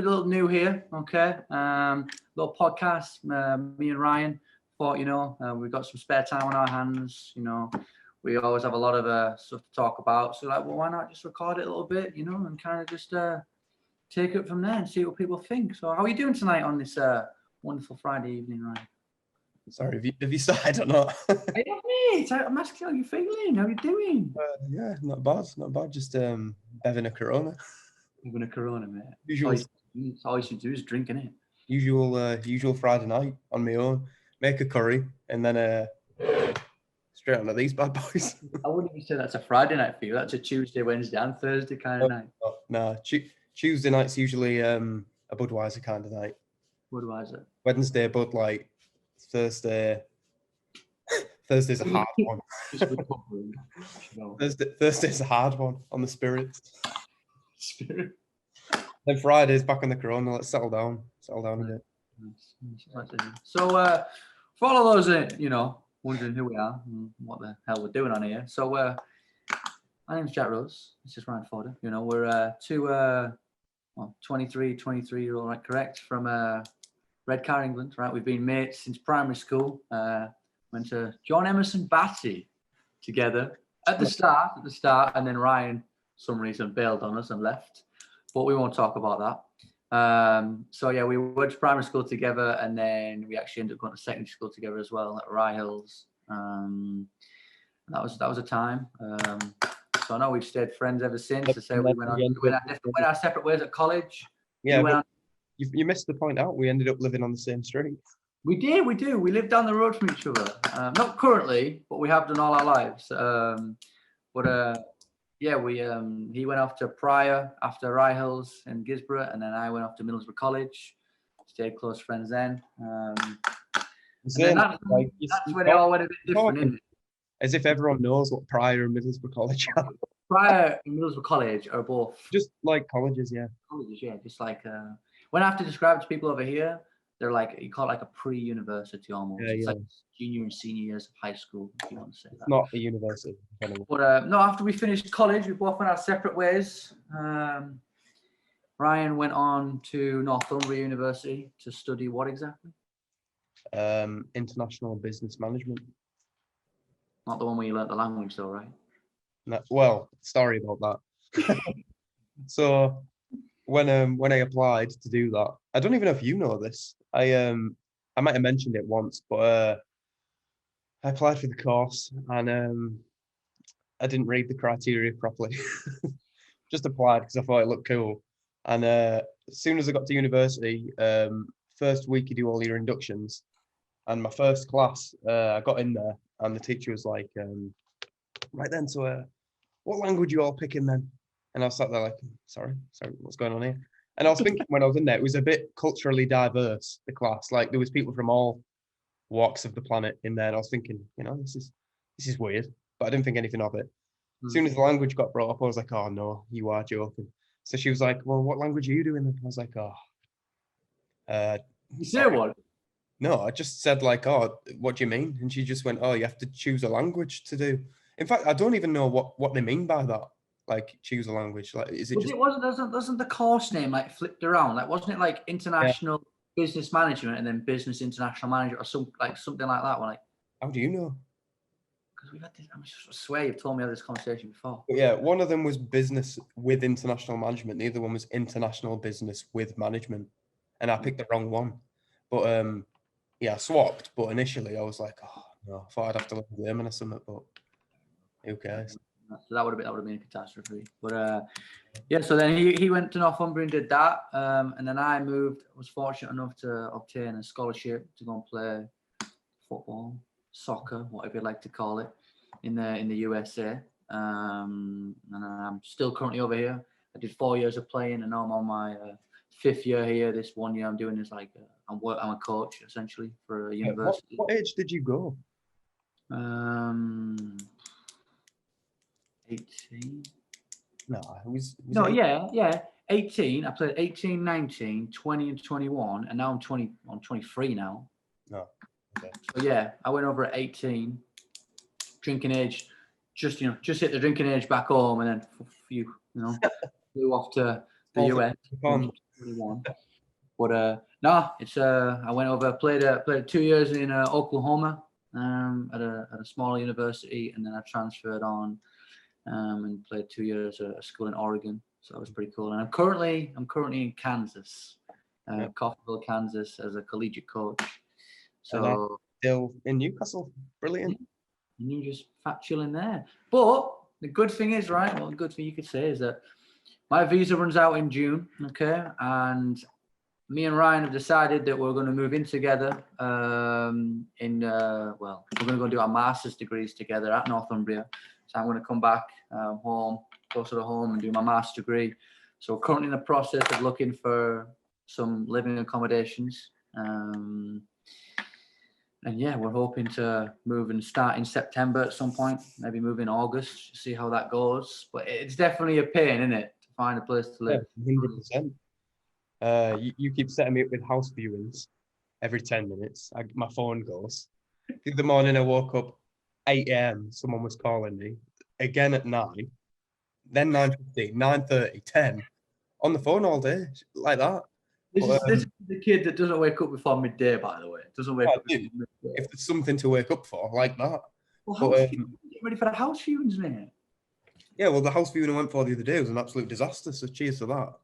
a little new here, okay? Little podcast. Me and Ryan thought, we've got some spare time on our hands. We always have a lot of stuff to talk about. So like, well, why not just record it a little bit, and kind of just take it from there and see what people think. So how are you doing tonight on this wonderful Friday evening, Ryan? Sorry, have you started or not? Hey, mate, I'm asking how you feeling. How you doing? Yeah, not bad. Just having a Corona. Having a Corona, mate. Usual. All you should do is drink, innit? Usual Friday night on my own. Make a curry and then straight onto these bad boys. I wouldn't even say that's a Friday night for you. That's a Tuesday, Wednesday, and Thursday kind of night. No, Tuesday night's usually a Budweiser kind of night. Budweiser. Wednesday, Bud Light. Thursday's a hard one. Thursday's a hard one on the spirits. Then Friday's back on the Corona. Let's settle down a bit. So for all of those wondering who we are and what the hell we're doing on here. So my name's Jack Rose. This is Ryan Fodder. We're two 23-year-old, right, correct, from Redcar, England, right? We've been mates since primary school. Went to John Emerson Batty together at the start, and then Ryan, for some reason, bailed on us and left. But we won't talk about that. So yeah, we went to primary school together, and then we actually ended up going to secondary school together as well at Rye Hills. That was a time. So I know we've stayed friends ever since. I say we went our separate ways at college. Yeah. You missed the point out. We ended up living on the same street. We do. We live down the road from each other. Not currently, but we have done all our lives. He went off to Pryor after Rye Hills in Gisborough, and then I went off to Middlesbrough College. Stayed close friends then. That's when it all went a bit different, isn't it? As if everyone knows what Pryor and Middlesbrough College are. Pryor and Middlesbrough College are both just like colleges, yeah. Colleges, yeah. Just like when I have to describe it to people over here, they're like, you call it like a pre-university almost. Yeah, it's like junior and senior years of high school, if you want to say that. It's not a university. But no, after we finished college, we both went our separate ways. Ryan went on to Northumbria University to study what exactly? International Business Management. Not the one where you learnt the language though, right? No, well, sorry about that. So when I applied to do that, I don't even know if you know this. I might have mentioned it once, but I applied for the course and I didn't read the criteria properly. Just applied because I thought it looked cool. And as soon as I got to university, first week you do all your inductions. And my first class, I got in there and the teacher was like, right then, so what language you all picking then? And I was sat there like, sorry, what's going on here? And I was thinking when I was in there, it was a bit culturally diverse, the class. Like there was people from all walks of the planet in there. And I was thinking, this is weird, but I didn't think anything of it. As soon as the language got brought up, I was like, oh no, you are joking. So she was like, well, what language are you doing? And I was like, you say what? No, I just said like, oh, what do you mean? And she just went, oh, you have to choose a language to do. In fact, I don't even know what they mean by that. Like choose a language. Like, is it wasn't the course name like flipped around? Like, wasn't it like international business management and then business international management or something like that? Like, how do you know? Because we've had this. I swear you've told me of this conversation before. But yeah, one of them was business with international management. The other one was international business with management, and I picked the wrong one. But I swapped. But initially, I was like, oh no, I thought I'd have to learn German or something. But who cares? So that would have been a catastrophe. But so then he went to Northumbria and did that, and then I moved. I was fortunate enough to obtain a scholarship to go and play football, soccer, whatever you like to call it, in the USA. And I'm still currently over here. I did 4 years of playing, and now I'm on my 5th year here. This 1 year I'm doing is like I'm a coach essentially for a university. What age did you go? 18. No, it was no, 18. I played 18, 19, 20, and 21, and now I'm 20. I'm 23 now. No. Okay. So yeah, I went over at 18, drinking age, just hit the drinking age back home, and then flew off to the US. 21. But no, it's I went over, played 2 years in Oklahoma at a smaller university, and then I transferred on and played 2 years at a school in Oregon. So that was pretty cool. And I'm currently in Kansas, Coffeyville, Kansas, as a collegiate coach. So still in Newcastle, brilliant. And you just fat chilling there. But the good thing is, right? Well, the good thing you could say is that my visa runs out in June, okay, and me and Ryan have decided that we're going to move in together. We're going to go do our master's degrees together at Northumbria. So I'm going to come back home, closer to home, and do my master's degree. So we're currently in the process of looking for some living accommodations. And yeah, we're hoping to move and start in September at some point, maybe move in August, see how that goes. But it's definitely a pain, isn't it, to find a place to live? 100%. You keep setting me up with house viewings every 10 minutes. My phone goes. The other morning I woke up 8 a.m. Someone was calling me again at 9, then 9:15, 9:30, 10, on the phone all day like that. This is the kid that doesn't wake up before midday, by the way. Doesn't wake up before midday. If there's something to wake up for, like that. Well, get ready for the house viewings, mate. Yeah, well, the house viewing I went for the other day was an absolute disaster, so cheers to that.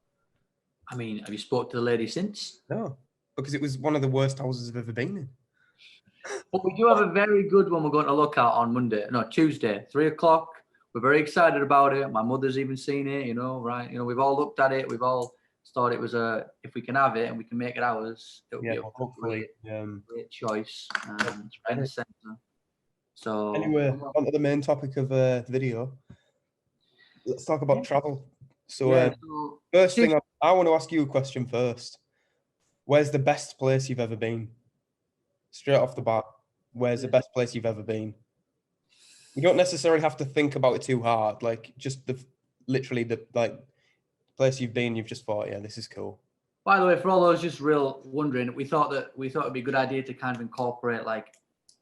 I mean, have you spoke to the lady since? No, because it was one of the worst houses I've ever been in. But we do have a very good one we're going to look at on Tuesday, 3:00. We're very excited about it. My mother's even seen it, right? We've all looked at it. We've all thought it was if we can have it and we can make it ours, it would be hopefully great choice. It's right in the center. So anyway, on to the main topic of the video. Let's talk about travel. So first thing, I want to ask you a question first. Where's the best place you've ever been? Straight off the bat, where's the best place you've ever been? You don't necessarily have to think about it too hard. Like just the place you've been, you've just thought, yeah, this is cool. By the way, for all those just real wondering, we thought it'd be a good idea to kind of incorporate like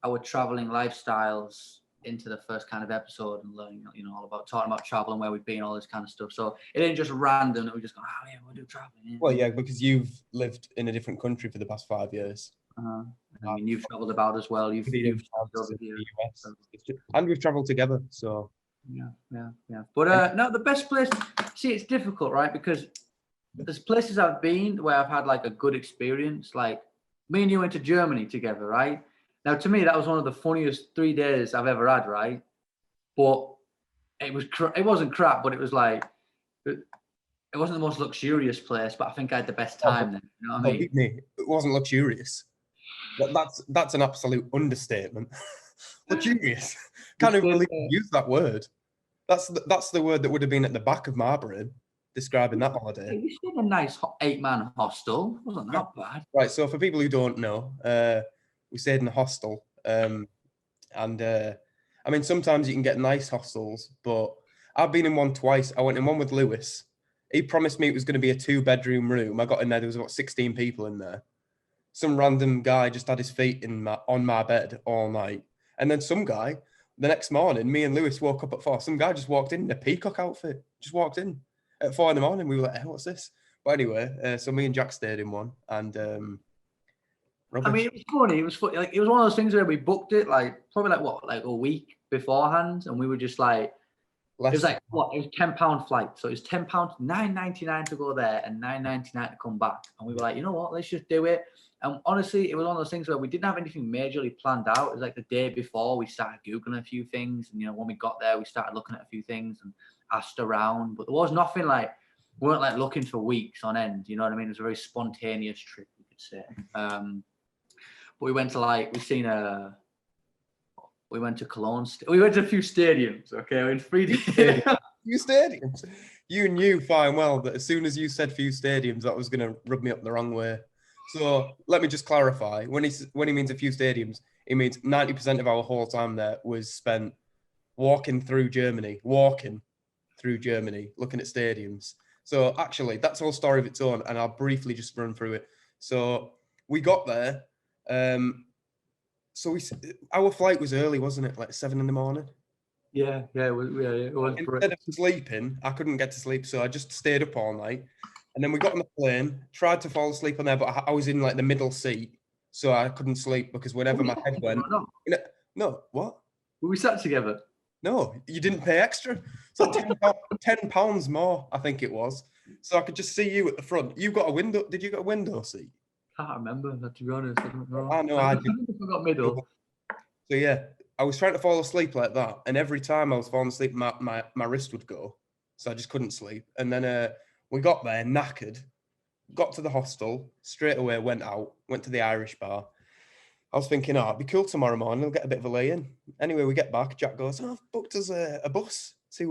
our traveling lifestyles into the first kind of episode and learning, all about talking about travel and where we've been, all this kind of stuff. So it ain't just random that we just go, oh yeah, we'll do traveling. Yeah. Well, yeah, because you've lived in a different country for the past 5 years. I mean, you've traveled about as well. You've traveled over here. US. And we've traveled together, so. Yeah. But no, the best place, see, it's difficult, right? Because there's places I've been where I've had like a good experience. Like me and you went to Germany together, right? Now, to me, that was one of the funniest 3 days I've ever had, right? But it wasn't crap, but it was like, it wasn't the most luxurious place, but I think I had the best time then. You know what I mean? It wasn't luxurious. That's an absolute understatement. Luxurious. Can't even believe you used that word. That's the word that would have been at the back of my brain describing that holiday. We stayed in a nice 8-man hostel. It wasn't that bad. Right. So for people who don't know, we stayed in a hostel, and I mean sometimes you can get nice hostels, but I've been in one twice. I went in one with Lewis. He promised me it was going to be a 2-bedroom room. I got in there. There was about 16 people in there. Some random guy just had his feet on my bed all night. And then some guy, the next morning, me and Lewis woke up at 4. Some guy just walked in a peacock outfit. Just walked in at 4 a.m. We were like, hey, what's this? But anyway, so me and Jack stayed in one. And I mean, it was funny. It was funny. Like, it was one of those things where we booked it probably a week beforehand. And we were just like, it was like, what? It was £10 flight. So it was £10, $9.99 to go there and $9.99 to come back. And we were like, you know what? Let's just do it. And honestly, it was one of those things where we didn't have anything majorly planned out. It was like the day before we started Googling a few things. And, when we got there, we started looking at a few things and asked around. But there was nothing we weren't like looking for weeks on end. You know what I mean? It was a very spontaneous trip, you could say. But we went to we went to Cologne. We went to a few stadiums, okay? We went 3 days. Few stadiums? You knew fine well that as soon as you said few stadiums, that was going to rub me up the wrong way. So let me just clarify. When he means a few stadiums, he means 90% of our whole time there was spent walking through Germany, looking at stadiums. So actually, that's a whole story of its own, and I'll briefly just run through it. So we got there. Our flight was early, wasn't it? Like 7 a.m. Yeah, it was. Instead of sleeping, I couldn't get to sleep, so I just stayed up all night. And then we got on the plane, tried to fall asleep on there, but I was in like the middle seat, so I couldn't sleep because whenever my head went, no, what? Were we sat together? No, you didn't pay extra. So £10 more, I think it was. So I could just see you at the front. You got a window. Did you get a window seat? Can't remember, to be honest. I don't know. I know I did. I got middle. So yeah, I was trying to fall asleep like that, and every time I was falling asleep, my wrist would go, so I just couldn't sleep. And then we got there knackered, got to the hostel straight away, went out, went to the Irish bar. I was thinking, oh, it'd be cool tomorrow morning. I'll get a bit of a lay-in. Anyway, we get back. Jack goes, oh, I've booked us a bus to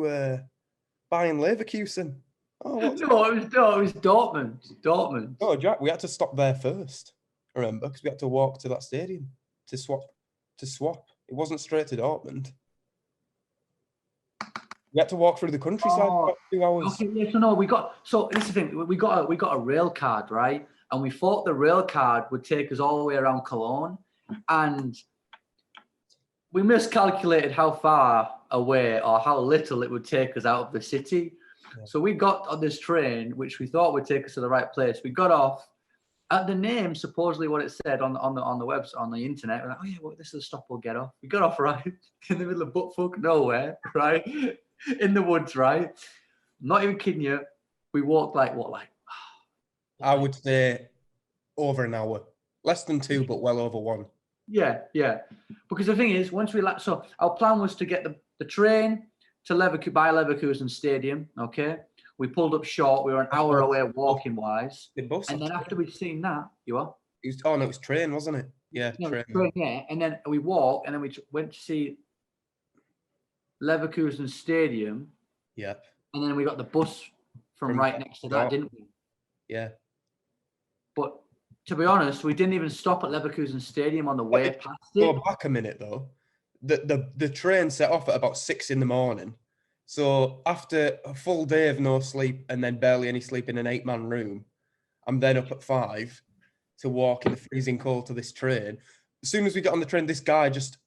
Bayern Leverkusen. Oh, what's No, it was Dortmund. Dortmund. Oh, Jack, we had to stop there first. Remember, because we had to walk to that stadium to swap. It wasn't straight to Dortmund. We had to walk through the countryside for about 2 hours. Okay, yeah, so no, so this is the thing, we got a rail card, right? And we thought the rail card would take us all the way around Cologne, and we miscalculated how far away or how little it would take us out of the city. Yeah. So we got on this train, which we thought would take us to the right place. We got off. At the name, supposedly what it said on the website, on the internet, we're like, oh yeah, well, this is the stop we'll get off. We got off right in the middle of buttfuck nowhere, right? In the woods, right? Not even kidding you. We walked like I would say over an hour. Less than 2, but well over 1. Yeah. Because the thing is, once we so our plan was to get the train to Leverkusen Stadium, okay? We pulled up short. We were an hour away walking wise. And then after we'd seen that, you are? It was train, wasn't it? Yeah, train. Yeah. And then we walked, and then we went to see Leverkusen Stadium. Yep. And then we got the bus from right next to that, didn't we? Yeah. But to be honest, we didn't even stop at Leverkusen Stadium on the way past it. Go back a minute though. The train set off at about 6 a.m. So after a full day of no sleep and then barely any sleep in an 8-man room, I'm then up at 5 to walk in the freezing cold to this train. As soon as we got on the train, this guy just,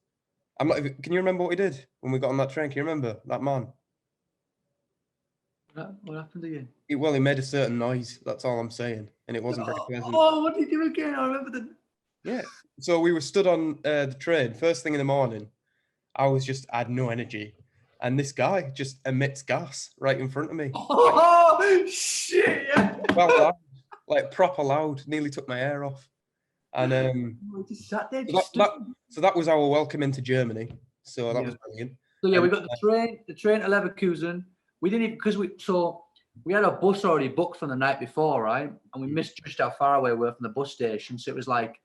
can you remember what he did when we got on that train? Can you remember that man? What happened again? He made a certain noise. That's all I'm saying. And it wasn't very pleasant. Oh, what did he do again? I remember Yeah. So we were stood on the train first thing in the morning. I had no energy. And this guy just emits gas right in front of me. Oh, shit. Yeah. Well loud, like proper loud. Nearly took my hair off. And we just sat there. So that was our welcome into Germany. So that was brilliant. So yeah, we got the train to Leverkusen. We didn't even, because we had a bus already booked from the night before, right? And we misjudged how far away we were from the bus station. So it was like,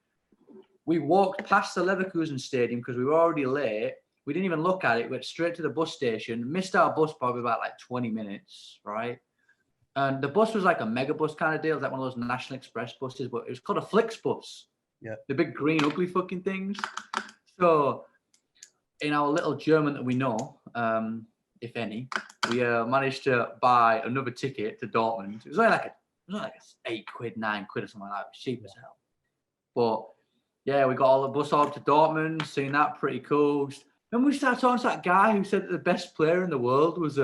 we walked past the Leverkusen Stadium because we were already late. We didn't even look at it. We went straight to the bus station, missed our bus probably about like 20 minutes, right? And the bus was like a mega bus kind of deal. It was like one of those National Express buses, but it was called a Flixbus. Yeah. The big green ugly fucking things. So in our little German that we know, if any, we managed to buy another ticket to Dortmund. It was only like £8, £9 or something like that. It was cheap as hell. But yeah, we got all the bus up to Dortmund, seen that, pretty cool. Then we started talking to that guy who said that the best player in the world was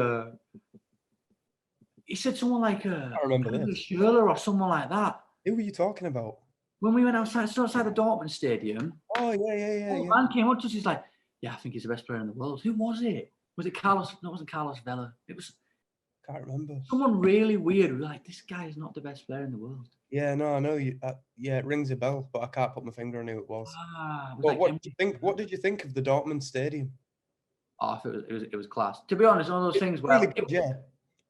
he said someone like I remember this. Schürrle or someone like that. Who were you talking about? When we went outside the Dortmund Stadium. Oh yeah. Man came up to us, he's like, yeah, I think he's the best player in the world. Who was it? Was it Carlos? No, it wasn't Carlos Vela. It was. Can't remember. Someone really weird. We were like, this guy is not the best player in the world. Yeah, no, I know you. Yeah, it rings a bell, but I can't put my finger on who it was. But what did you think? What did you think of the Dortmund Stadium? Oh, it was class. To be honest, one of those things where really good,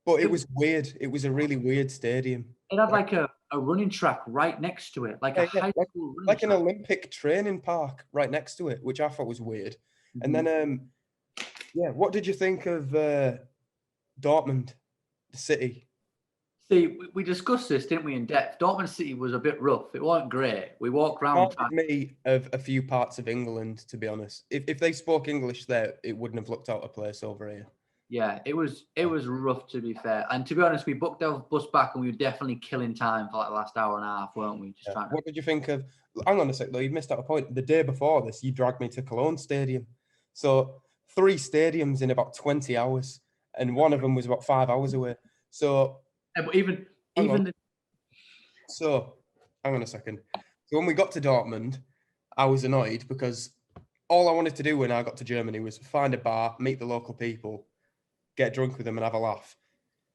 but it was weird. It was a really weird stadium. It had like a running track right next to it, like a high school running like track. An Olympic training park right next to it, which I thought was weird. Mm-hmm. And then, what did you think of Dortmund, the city? See, we discussed this, didn't we, in depth? Dortmund City was a bit rough. It wasn't great. We walked around. Me of a few parts of England, to be honest. If they spoke English there, it wouldn't have looked out of place over here. Yeah, it was rough, to be fair. And to be honest, we booked our bus back and we were definitely killing time for like the last hour and a half, weren't we? What did you think of? Hang on a sec, though. You missed out a point. The day before this, you dragged me to Cologne Stadium. So 3 stadiums in about 20 hours, and one of them was about 5 hours away. So. Yeah, but even So, hang on a second. So when we got to Dortmund, I was annoyed because all I wanted to do when I got to Germany was find a bar, meet the local people, get drunk with them, and have a laugh.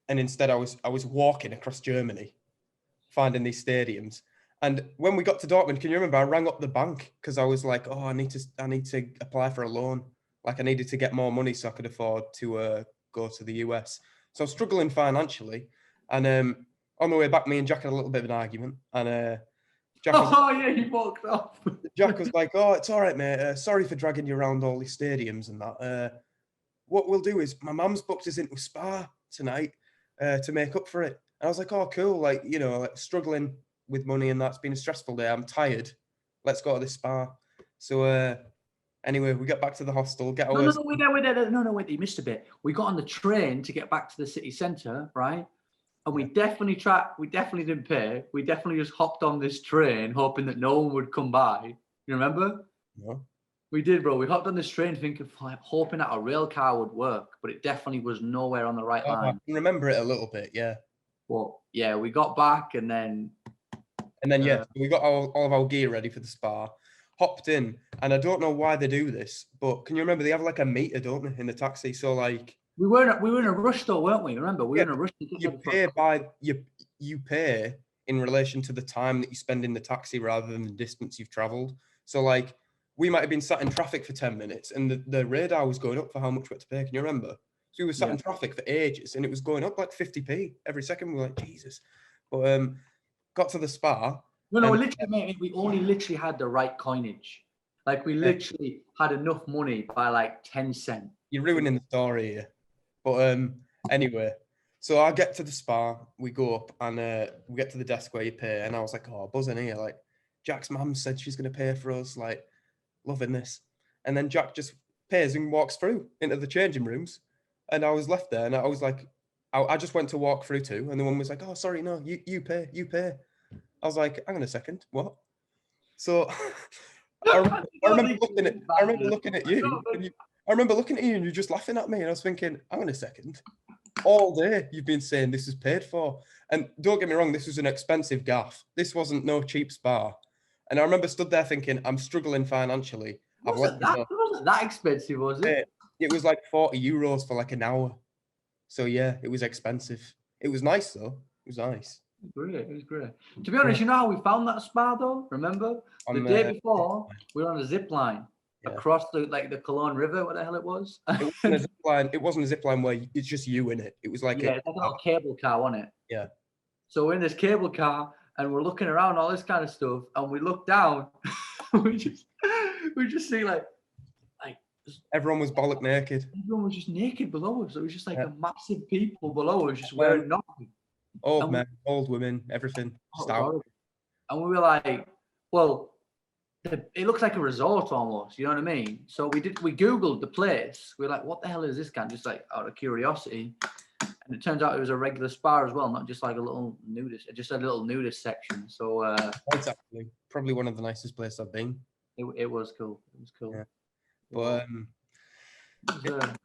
And instead, I was walking across Germany, finding these stadiums. And when we got to Dortmund, can you remember? I rang up the bank because I was like, "Oh, I need to apply for a loan. Like, I needed to get more money so I could afford to go to the US." So I was struggling financially, and on the way back, me and Jack had a little bit of an argument, and Jack was Oh yeah, you walked off. Jack was like, "Oh, it's all right, mate. Sorry for dragging you around all these stadiums and that. What we'll do is my mum's booked us into a spa tonight to make up for it." And I was like, "Oh, cool. Like, you know, like struggling with money and that's been a stressful day. I'm tired. Let's go to this spa." So anyway, we get back to the hostel, get No, our no, no, wait, you missed a bit. We got on the train to get back to the city centre, right? And we definitely didn't pay. We definitely just hopped on this train, hoping that no one would come by. You remember? No. We did, bro. We hopped on this train thinking, hoping that a rail car would work, but it definitely was nowhere on the right Oh, I line. can remember it a little bit, yeah. But yeah, we got back and then Yeah, we got all of our gear ready for the spa, hopped in, and I don't know why they do this, but can you remember they have like a meter, don't they, in the taxi? So like we were in a rush though, weren't we? Remember, we were in a rush to get you there pay by you pay in relation to the time that you spend in the taxi rather than the distance you've traveled. So like we might have been sat in traffic for 10 minutes and the radar was going up for how much we had to pay. Can you remember? So we were sat in traffic for ages and it was going up like 50p every second. We were like, Jesus. But got to the spa. No, literally, mate, we only literally had the right coinage. Like we literally had enough money by like 10 cents. You're ruining the story here. But anyway, so I get to the spa, we go up and we get to the desk where you pay. And I was like, "Oh, buzzing here. Like, Jack's mum said she's going to pay for us. Like, loving this." And then Jack just pays and walks through into the changing rooms. And I was left there and I was like, I just went to walk through too. And the one was like, "Oh, sorry, no, you pay, you pay." I was like, "Hang on a second, what?" So I remember looking at you. I remember looking at you and you're just laughing at me. And I was thinking, hang on a second. All day you've been saying this is paid for. And don't get me wrong, this was an expensive gaff. This wasn't no cheap spa. And I remember stood there thinking, I'm struggling financially. It wasn't that expensive, was it? It was like 40 euros for like an hour. So yeah, it was expensive. It was nice though. It was nice. It was great. To be honest, you know how we found that spa though? Remember? The day before, we were on a zip line across the Cologne River, what the hell it was. It wasn't a zip line. It wasn't a zip line where it's just you in it. It was like it's like a little cable car, wasn't it? Yeah. So we're in this cable car and we're looking around all this kind of stuff, and we look down, we just see like everyone was bollock naked. Everyone was just naked below us. It was just like a massive people below us, just wearing nothing. Old men, old women, everything. And we were like, well, it looks like a resort almost, you know what I mean? So we Googled the place. We were like, what the hell is this guy? Just like out of curiosity. And it turns out it was a regular spa as well, not just like a little nudist, just a little nudist section. So that's actually probably one of the nicest places I've been. It was cool. It was cool. Yeah. But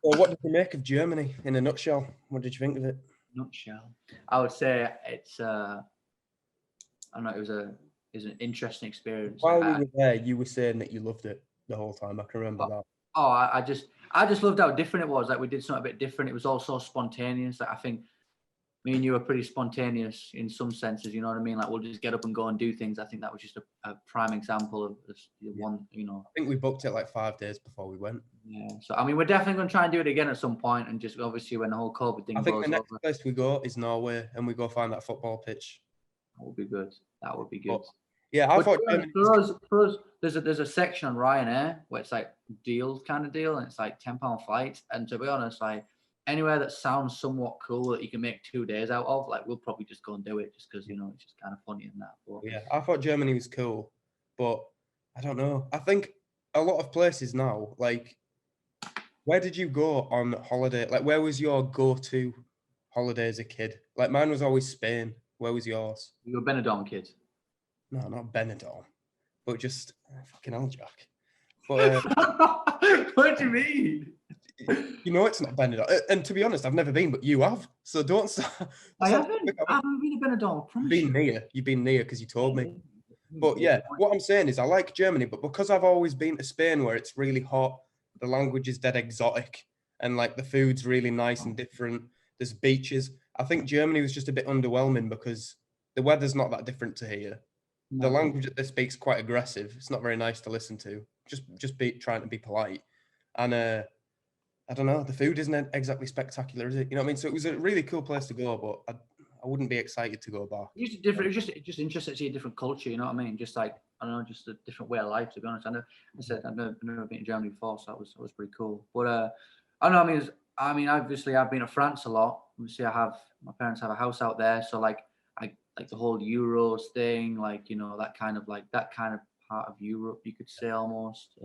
well, what did you make of Germany in a nutshell? What did you think of it? Nutshell, I would say it's I don't know, it was an interesting experience. While we were there, you were saying that you loved it the whole time. I can remember that. Oh, I just loved how different it was. Like we did something a bit different. It was all so spontaneous. Like I think me and you are pretty spontaneous in some senses. You know what I mean? Like we'll just get up and go and do things. I think that was just a prime example of one. You know, I think we booked it like 5 days before we went. Yeah. So I mean, we're definitely going to try and do it again at some point, and just obviously when the whole COVID thing. I think the next place we go is Norway, and we go find that football pitch. That would be good. That would be good. But, yeah, I thought for us, there's a section on Ryanair where it's like deals kind of deal, and it's like £10 flights. And to be honest, like anywhere that sounds somewhat cool that you can make 2 days out of, like we'll probably just go and do it just because you know it's just kind of funny and that. But, yeah, I thought Germany was cool, but I don't know. I think a lot of places now, like. Where did you go on holiday? Like, where was your go-to holiday as a kid? Like, mine was always Spain. Where was yours? You were a Benidorm kid. No, not Benidorm, but just fucking hell, Jack. But what do you mean? You know it's not Benidorm. And to be honest, I've never been, but you have. So don't start. I start- haven't been to Benidorm, I You've promise been you. near. You've been near because you told me. But Yeah. yeah, what I'm saying is I like Germany, but because I've always been to Spain where it's really hot, the language is dead exotic, and like the food's really nice and different. There's beaches. I think Germany was just a bit underwhelming because the weather's not that different to here. The No. language that they speak's quite aggressive. It's not very nice to listen to. Just be trying to be polite. And I don't know, the food isn't exactly spectacular, is it? You know what I mean? So it was a really cool place to go, but I wouldn't be excited to go back. It's just different. It's just interesting to see a different culture. You know what I mean? Just like I don't know, just a different way of life. To be honest, I've never been to Germany before, so that was pretty cool. But I don't know. I mean, obviously, I've been to France a lot. Obviously, my parents have a house out there, so like I like the whole Euros thing, like you know that kind of part of Europe, you could say almost.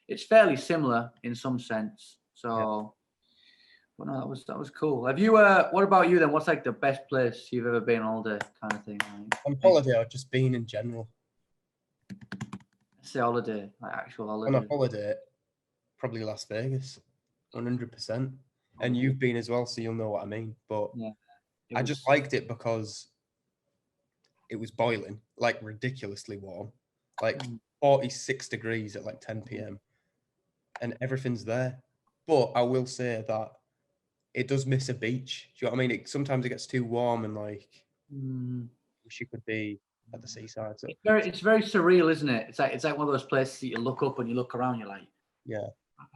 It's fairly similar in some sense. Yeah. So. But no, that was cool. Have you? What about you then? What's like the best place you've ever been all day, kind of thing? On holiday, I've just been in general. Say holiday, like actual On holiday. a holiday, probably Las Vegas, 100%. And you've been as well, so you'll know what I mean. But Yeah, I just liked it because it was boiling, like ridiculously warm, like 46 degrees at like 10 p.m. and everything's there. But I will say that it does miss a beach. Do you know what I mean? Sometimes it gets too warm and like wish you could be at the seaside. So it's very surreal, isn't it? It's like one of those places that you look up and you look around, you're like, yeah,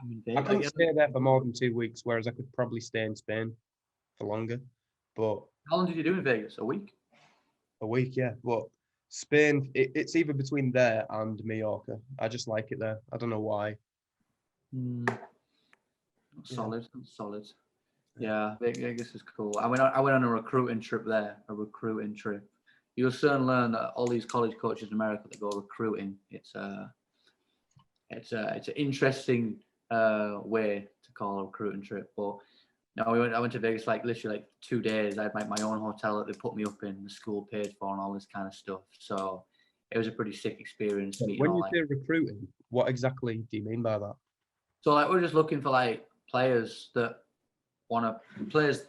I'm in I Vegas. couldn't stay there for more than 2 weeks, whereas I could probably stay in Spain for longer. But How long did you do in Vegas? A week? a week, yeah. But Spain, it's either between there and Mallorca. I just like it there. I don't know why. Solid, solid. Yeah, Vegas is cool. I went on a recruiting trip there. A recruiting trip. You'll soon learn that all these college coaches in America that go recruiting, it's an interesting way to call a recruiting trip. But no, I went to Vegas like literally like 2 days. I had my own hotel that they put me up in, the school paid for, and all this kind of stuff. So it was a pretty sick experience meeting When all you like. say recruiting, what exactly do you mean by that? So like we're just looking for like players to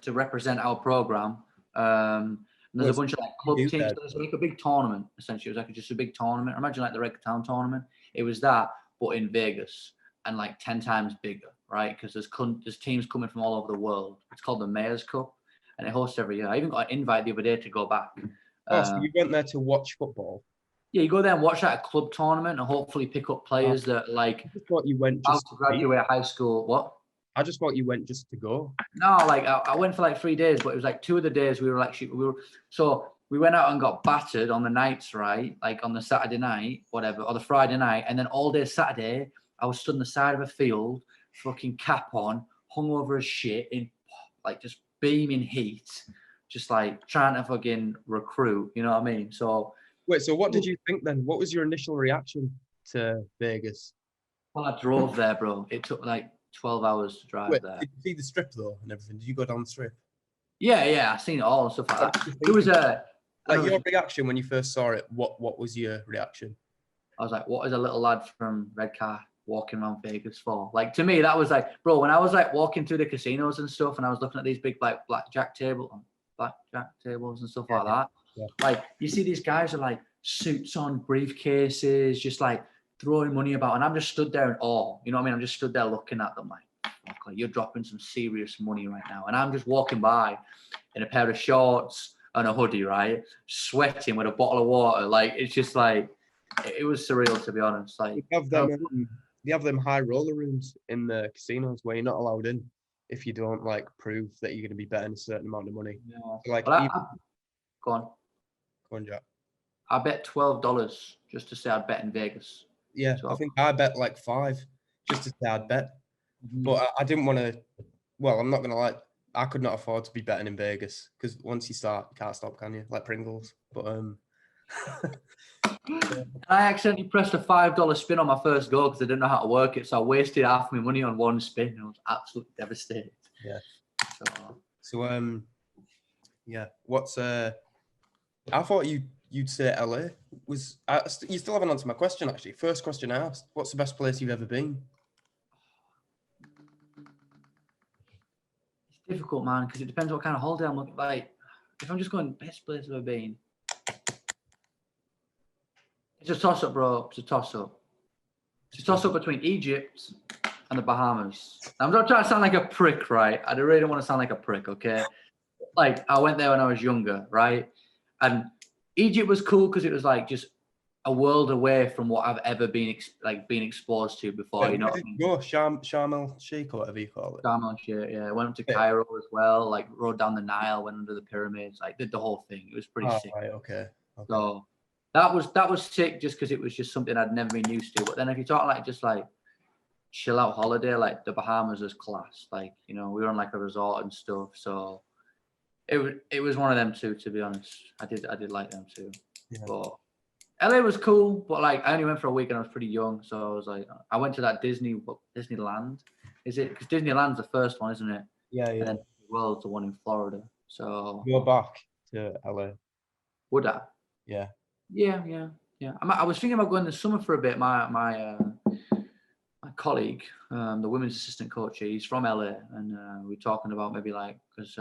represent our program. And there's a bunch of like club teams. So there's like a big tournament essentially. It was like just a big tournament. Imagine like the Red Town tournament. It was that, but in Vegas and like 10 times bigger, right? Because there's teams coming from all over the world. It's called the Mayor's Cup, and it hosts every year. I even got an invite the other day to go back. So you went there to watch football? Yeah, you go there and watch like a club tournament and hopefully pick up players that like I just thought you went about just to graduate high school. What? I just thought you went just to go. No, like I went for like 3 days, but it was like 2 of the days we went out and got battered on the nights, right? Like on the Saturday night, whatever, or the Friday night, and then all day Saturday, I was stood on the side of a field, fucking cap on, hungover as shit, in like just beaming heat, just like trying to fucking recruit. You know what I mean? So Wait, so what did you think then? What was your initial reaction to Vegas? when I drove there, bro, it took like 12 hours to drive Wait, there. did you see the strip though and everything? Did you go down the strip? Yeah, I seen it all and stuff like that. It was like your reaction when you first saw it. What was your reaction? I was like, what is a little lad from Red Car walking around Vegas for? Like, to me, that was like, bro, when I was like walking through the casinos and stuff and I was looking at these big like blackjack tables and stuff like that. Yeah. Like, you see these guys are like suits on, briefcases, just like throwing money about. And I'm just stood there in awe. You know what I mean? I'm just stood there looking at them like, okay, you're dropping some serious money right now. And I'm just walking by in a pair of shorts and a hoodie, right? Sweating with a bottle of water. Like, it's just like, it was surreal, to be honest. Like, they have them high roller rooms in the casinos where you're not allowed in if you don't like prove that you're going to be betting a certain amount of money. Yeah. So, like, go on, Jack. I bet $12 just to say I'd bet in Vegas. Yeah, so I think I bet like 5 just to say I'd bet. But I didn't want to. Well, I'm not going to lie. I could not afford to be betting in Vegas because once you start, you can't stop, can you? Like Pringles. But I accidentally pressed a $5 spin on my first go because I didn't know how to work it, so I wasted half my money on one spin. I was absolutely devastated. Yeah. So yeah. What's I thought you'd say LA. You still haven't answered my question actually. First question I asked: what's the best place you've ever been? Difficult, man, because it depends what kind of holiday I'm looking like. If I'm just going best place I've ever been, it's a toss up, bro. It's a toss up. It's a toss up between Egypt and the Bahamas. I'm not trying to sound like a prick, right? I really don't want to sound like a prick, okay? Like, I went there when I was younger, right? And Egypt was cool because it was like just a world away from what I've ever been been exposed to before. You know, Where did you go? Sharm el Sheikh or whatever you call it. Sharm el Sheikh, yeah. I went up to Yeah. Cairo as well. Like, rode down the Nile, went under the pyramids, like did the whole thing. It was pretty Oh, sick. right, okay. So that was sick just because it was just something I'd never been used to. But then if you're talking like just like chill out holiday, like the Bahamas is class. Like, you know, we were on like a resort and stuff. So it was one of them too, to be honest. I did like them too. Yeah. But LA was cool, but like I only went for a week and I was pretty young. So I was like, I went to that Disneyland. Is it? Because Disneyland's the first one, isn't it? Yeah, And yeah. then World's the one in Florida. So Go back to LA. would I? Yeah. Yeah. I was thinking about going this summer for a bit. My colleague, the women's assistant coach, he's from LA, and we're talking about maybe like because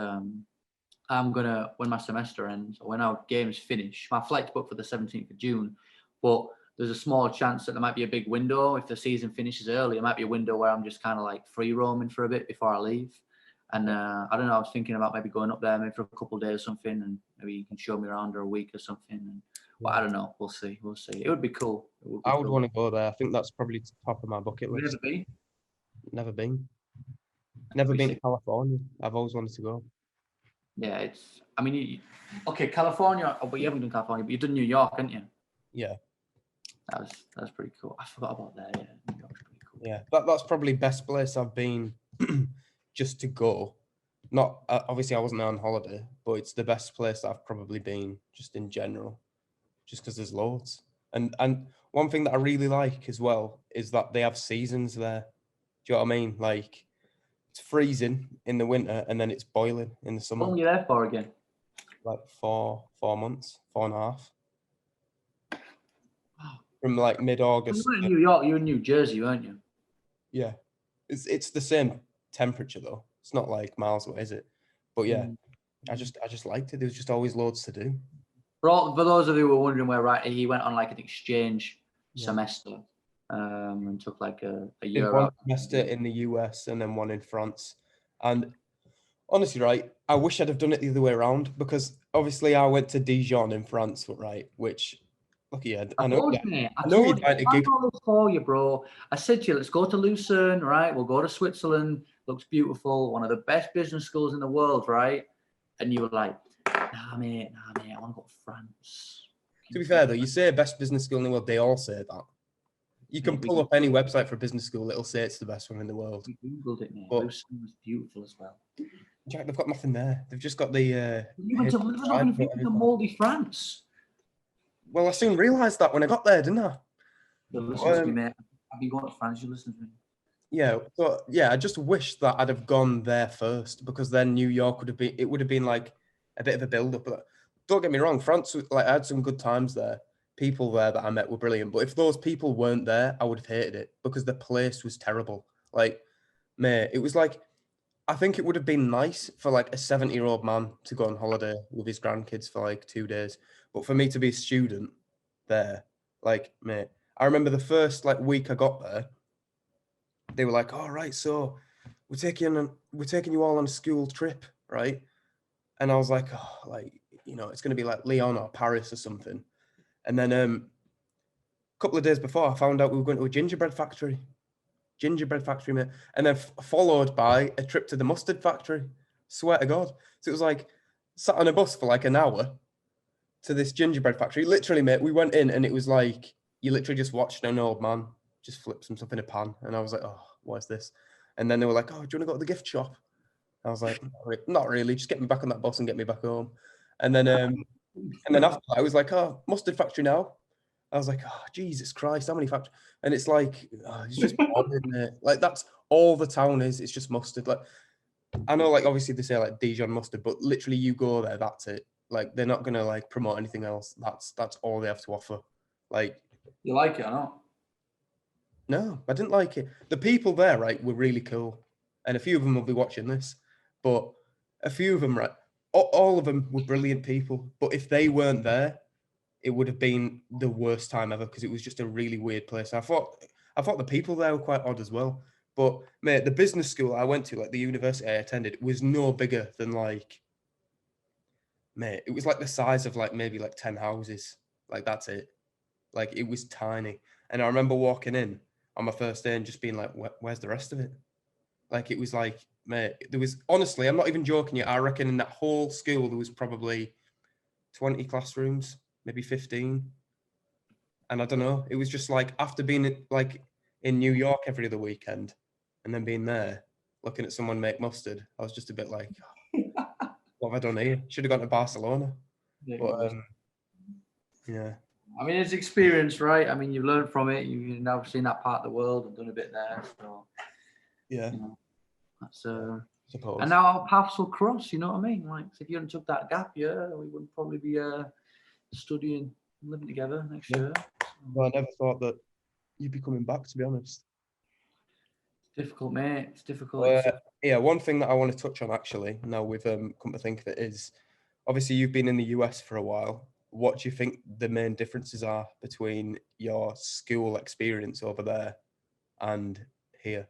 I'm gonna when my semester ends or when our games finish, my flight's booked for the 17th of June, but there's a small chance that there might be a big window if the season finishes early. It might be a window where I'm just kind of like free roaming for a bit before I leave. And I don't know. I was thinking about maybe going up there maybe for a couple of days or something, and maybe you can show me around or a week or something. And well, I don't know. We'll see. It would be cool. I would want to go there. I think that's probably top of my bucket Have you list. ever been? Never been. Never been to California. I've always wanted to go. Yeah, it's. I mean, okay, California. Oh, but you haven't done California, but you've done New York, haven't you? Yeah. That's pretty cool. I forgot about that. Yeah, New York's pretty cool. Yeah, that's probably best place I've been just to go. Not obviously I wasn't there on holiday, but it's the best place I've probably been just in general, just because there's loads. And one thing that I really like as well is that they have seasons there. Do you know what I mean? Like it's freezing in the winter and then it's boiling in the How summer. long are you there for again? Like 4 months, 4.5. Wow. From like mid-August. You weren't in New York. You were in New Jersey, weren't you? Yeah, it's the same temperature though. It's not like miles away, is it? But yeah, I just liked it. There was just always loads to do. For those of you who were wondering where right, he went on like an exchange Yeah. semester, and took like a Did year one out. semester in the US and then one in France. And honestly, right, I wish I'd have done it the other way around because obviously I went to Dijon in France, right? Which, look, yeah, I know. told you, mate. I know told you're trying to I gig. all this for you, bro. I said to you, let's go to Lucerne, right? We'll go to Switzerland. Looks beautiful. One of the best business schools in the world, right? And you were like, nah, mate. I want to go to France. To be fair though, you say best business school in the world, they all say that. You can pull up any website for a business school, it'll say it's the best one in the world. We Googled it, mate. But- Lucerne was beautiful as well. Jack, they've got nothing there. They've just got the. You went to moldy France. Well, I soon realised that when I got there, didn't I? So listen to me, mate. I've been going to France. You listen to me. Yeah, so yeah, I just wish that I'd have gone there first because then New York would have been like a bit of a build up. But don't get me wrong, France, like I had some good times there. People there that I met were brilliant. But if those people weren't there, I would have hated it because the place was terrible. Like, mate, it was like, I think it would have been nice for like a 70-year-old man to go on holiday with his grandkids for like 2 days. But for me to be a student there, like, mate, I remember the first like week I got there, they were like, "All right, so we're taking you all on a school trip, right?" And I was like, "Oh, like, you know, it's going to be like Lyon or Paris or something." And then a couple of days before, I found out we were going to a gingerbread factory, mate, and then followed by a trip to the mustard factory. Swear to God. So it was like sat on a bus for like an hour to this gingerbread factory. Literally, mate, we went in and it was like you literally just watched an old man just flip some stuff in a pan. And I was like, "Oh, what is this?" And then they were like, "Oh, do you want to go to the gift shop?" I was like, "Not really. Just get me back on that bus and get me back home." And then after that, I was like, "Oh, mustard factory now." I was like, "Oh, Jesus Christ, how many factories?" And it's like, it's just boring, mate. Like that's all the town is. It's just mustard. Like I know, like obviously they say like Dijon mustard, but literally you go there, that's it. Like they're not gonna like promote anything else. That's all they have to offer. Like You like it or not? no, I didn't like it. The people there, right, were really cool, and a few of them will be watching this. but a few of them, right? All of them were brilliant people, but if they weren't there, it would have been the worst time ever because it was just a really weird place. I thought the people there were quite odd as well. But mate, the business school I went to, like the university I attended, was no bigger than like, mate, it was like the size of like maybe like 10 houses. Like that's it. Like it was tiny. And I remember walking in on my first day and just being like, where's the rest of it? Like it was like, mate, there was honestly, I'm not even joking you. I reckon in that whole school there was probably 20 classrooms, maybe 15. And I don't know, it was just like after being like in New York every other weekend and then being there, looking at someone make mustard, I was just a bit like, what have I done here? Should have gone to Barcelona. But yeah. I mean, it's experience, right? I mean, you've learned from it. You've now seen that part of the world and done a bit there. So Yeah. you know, that's I suppose. and now our paths will cross. You know what I mean? Like, if you hadn't took that gap year, we wouldn't probably be studying, living together next year. Well, I never thought that you'd be coming back, to be honest. Difficult, mate. It's difficult. Yeah, one thing that I want to touch on actually, now we've come to think of it, is obviously you've been in the US for a while. What do you think the main differences are between your school experience over there and here?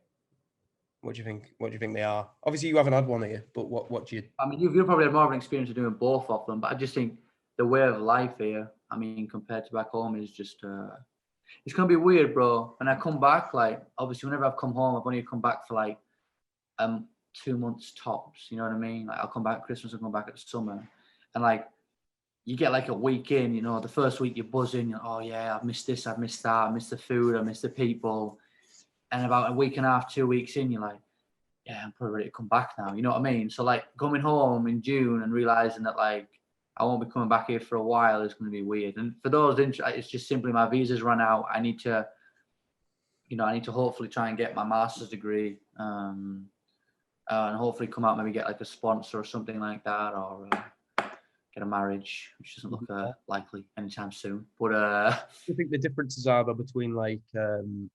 What do you think? What do you think they are? Obviously, you haven't had one here, but what do you? I mean, you've probably had more of an experience of doing both of them, but I just think the way of life here, I mean, compared to back home, is just it's gonna be weird, bro. When I come back, like obviously, whenever I've come home, I've only come back for like 2 months tops. You know what I mean? Like I'll come back at Christmas, I'll come back at the summer, and like you get like a week in. You know, the first week you're buzzing. You're, oh yeah, I've missed this, I've missed that, I missed the food, I missed the people, and about a week and a half, 2 weeks in, you're like, yeah, I'm probably ready to come back now. You know what I mean? So like coming home in June and realizing that like I won't be coming back here for a while is going to be weird. And for those it's just simply my visa's run out. I need to, I need to hopefully try and get my master's degree, and hopefully come out, maybe get like a sponsor or something like that, or get a marriage, which doesn't look likely anytime soon. But I think the differences are though between like the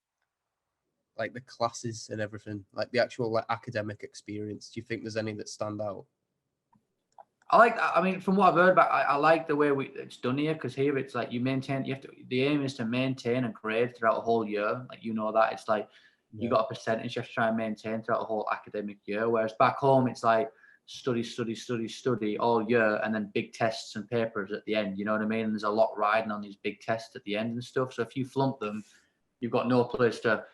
classes and everything, like the actual like academic experience. Do you think there's any that stand out? I mean, from what I've heard about, I like the way it's done here, because here it's like the aim is to maintain a grade throughout a whole year. Like, that it's like you got a percentage you have to try and maintain throughout a whole academic year. Whereas back home, it's like study all year, and then big tests and papers at the end. You know what I mean? And there's a lot riding on these big tests at the end and stuff. So if you flunk them, you've got no place to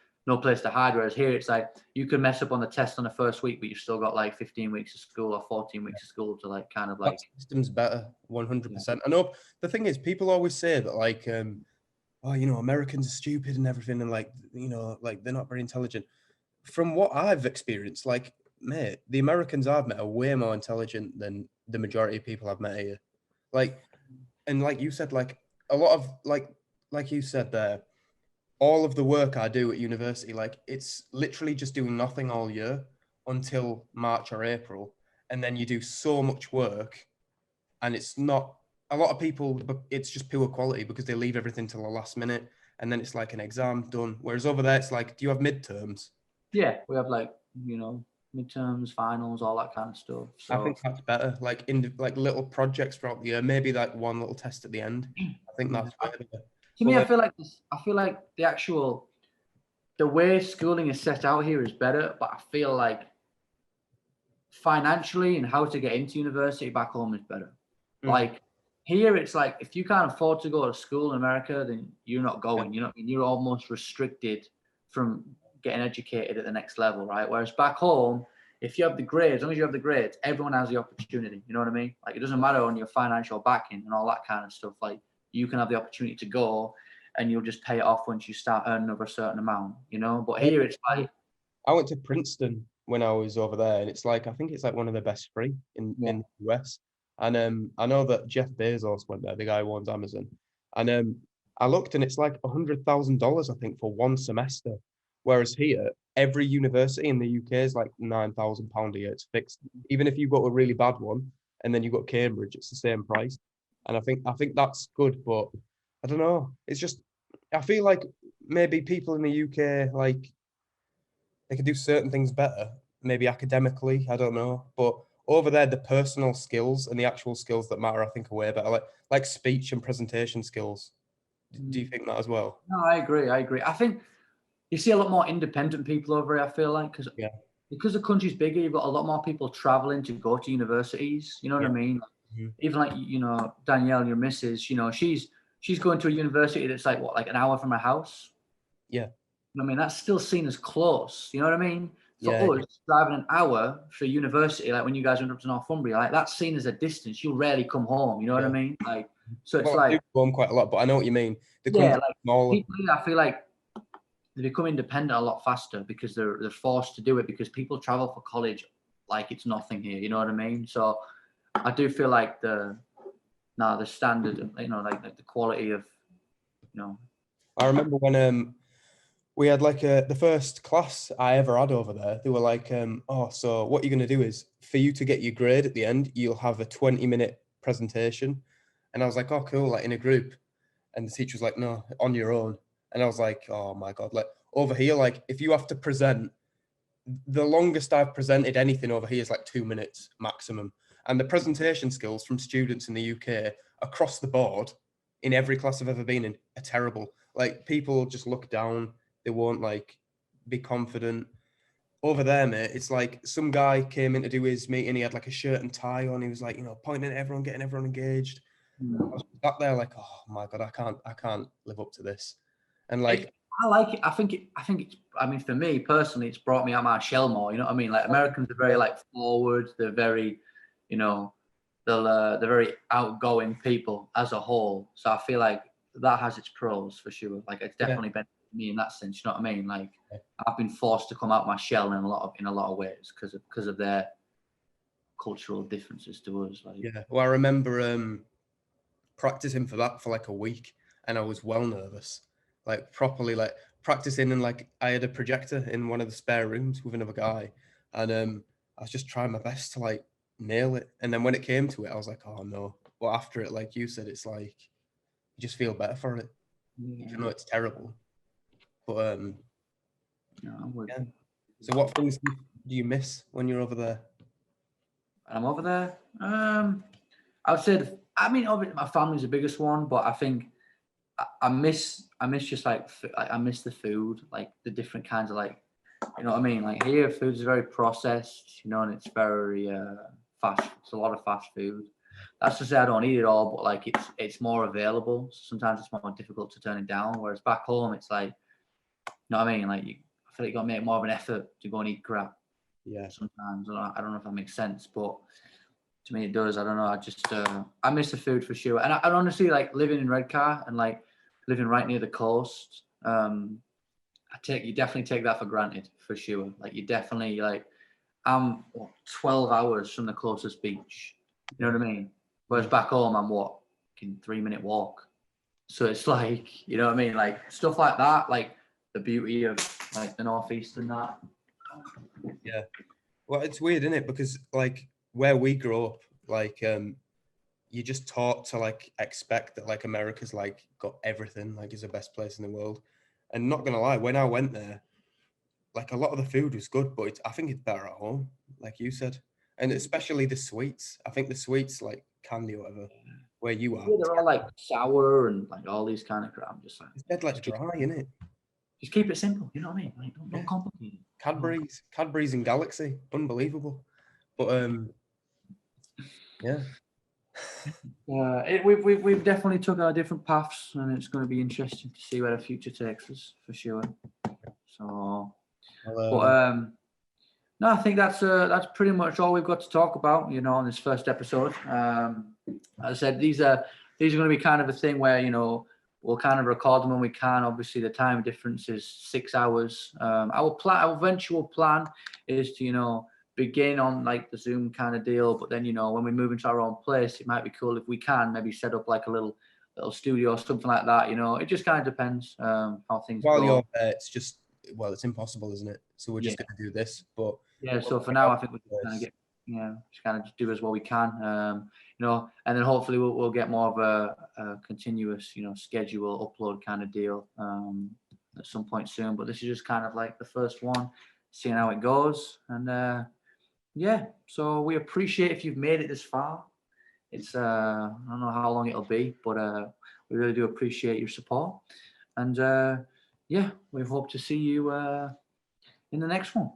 hide. Whereas here, it's like you can mess up on the test on the first week, but you've still got like 15 weeks of school or 14 weeks of school to like kind of like. That system's better, 100%. I know the thing is, people always say that like, oh, Americans are stupid and everything, and like, like they're not very intelligent. From what I've experienced, like, mate, the Americans I've met are way more intelligent than the majority of people I've met here. Like, and like you said, like a lot of like you said there, all of the work I do at university, like it's literally just doing nothing all year until March or April. And then you do so much work, and it's not a lot of people, but it's just poor quality because they leave everything till the last minute. And then it's like an exam done. Whereas over there, it's like, do you have midterms? Yeah, we have like, midterms, finals, all that kind of stuff. So I think that's better. Like in like little projects throughout the year, maybe like one little test at the end. I think that's better. To me, I feel like the way schooling is set out here is better, but I feel like financially and how to get into university back home is better. Like here, it's like if you can't afford to go to school in America, then you're not going. You know what I mean? You're almost restricted from getting educated at the next level, right? Whereas back home, if you have the grades, as long as you have the grades, everyone has the opportunity. You know what I mean? Like it doesn't matter on your financial backing and all that kind of stuff. Like you can have the opportunity to go, and you'll just pay it off once you start earning over a certain amount. But here it's like, I went to Princeton when I was over there, and it's like I think it's like one of the best free in the US. And I know that Jeff Bezos went there, the guy who owns Amazon. And I looked, and it's like $100,000, I think, for one semester. Whereas here, every university in the UK is like £9,000 a year. It's fixed. Even if you got a really bad one, and then you got Cambridge, it's the same price. And I think that's good, but I don't know. It's just I feel like maybe people in the UK like they could do certain things better. maybe academically, I don't know. But over there, the personal skills and the actual skills that matter, I think, are way better. Like speech and presentation skills. Do you think that as well? No, I agree. I think you see a lot more independent people over here, I feel like, Yeah. because the country's bigger, you've got a lot more people traveling to go to universities. You know what I Yeah. mean? Mhm. Even like, Danielle, your missus, she's going to a university that's like, what, like an hour from her house? Yeah. I mean, that's still seen as close. You know what I mean? Yeah. For us, driving an hour for university, like when you guys went up to Northumbria, like that's seen as a distance. You'll rarely come home. You know what I Yeah. mean? Like, so it's Well, I do like, go home quite a lot, but I know what you mean. The yeah, country's like smaller. people here, I feel like they become independent a lot faster because they're forced to do it because people travel for college like it's nothing here. You know what I mean? So I do feel like the standard, like the quality of, I remember when we had like the first class I ever had over there. They were like, oh, so what you're going to do is for you to get your grade at the end, you'll have a 20-minute presentation. And I was like, oh, cool, like in a group. And the teacher was like, no, on your own. And I was like, oh my God, like over here, like if you have to present, the longest I've presented anything over here is like 2 minutes maximum. And the presentation skills from students in the UK across the board in every class I've ever been in are terrible. Like people just look down, they won't like be confident. Over there, mate, it's like some guy came in to do his meeting, he had like a shirt and tie on, he was like, pointing at everyone, getting everyone engaged. I was back there like, oh my God, I can't live up to this. And like, I like it. I mean, for me personally, it's brought me out my shell more. You know what I mean? Like Americans are very like forward. They're very, they're very outgoing people as a whole. So I feel like that has its pros for sure. Like it's definitely benefited me in that sense. You know what I mean? Like I've been forced to come out my shell in a lot of ways because of their cultural differences to us. Like, yeah, well, I remember practicing for that for like a week, and I was well nervous, like properly like practicing, and like I had a projector in one of the spare rooms with another guy, and I was just trying my best to like nail it. And then when it came to it, I was like, oh no. But after it, like you said, it's like you just feel better for it, even though it's terrible. But I'm with yeah. you. So what things do you miss when you're over there? I'm over there. I would say, I mean, obviously my family's the biggest one, but I think I miss just like I miss the food, like the different kinds of like, you know what I mean? Like here, food is very processed, and it's very fast. It's a lot of fast food. That's to say I don't eat it all, but like it's more available. So sometimes it's more difficult to turn it down. Whereas back home, it's like, you know what I mean? Like I feel like you got to make more of an effort to go and eat crap. Yeah. Sometimes I don't know if that makes sense, but to me it does. I don't know. I just I miss the food for sure. And I honestly like living in Redcar and like living right near the coast. You definitely take that for granted for sure. Like you definitely like I'm 12 hours from the closest beach. You know what I mean? Whereas back home I'm what, 3-minute walk. So it's like, you know what I mean? Like stuff like that, like the beauty of like the northeast and that. Yeah. Well, it's weird, isn't it? Because like where we grew up, like you just taught to like expect that like America's like got everything, like is the best place in the world. And not gonna lie, when I went there, like a lot of the food was good, but I think it's better at home, like you said. And especially the sweets. I think the sweets like candy or whatever, where you are, Yeah, they're all like sour and like all these kind of crap. I'm just like, it's dead like dry, isn't it? just keep it simple. You know what I mean? Like, don't Yeah. complicate it. Cadbury's and Galaxy, unbelievable. But yeah. We've definitely took our different paths, and it's going to be interesting to see where the future takes us for sure. So, Well, but no, I think that's pretty much all we've got to talk about, on this first episode. As I said, these are going to be kind of a thing where we'll kind of record them when we can. Obviously, the time difference is 6 hours. Our eventual plan is to begin on like the Zoom kind of deal, but then when we move into our own place, it might be cool if we can maybe set up like a little studio or something like that. It just kind of depends how things while go. you're there, it's impossible, isn't it? So we're just going to do this. But yeah, so for now, I think we kind of just kind of do as well we can, and then hopefully we'll get more of a continuous, schedule upload kind of deal at some point soon. But this is just kind of like the first one, seeing how it goes. And yeah, so we appreciate if you've made it this far. It's I don't know how long it'll be, but we really do appreciate your support. And yeah, we hope to see you in the next one.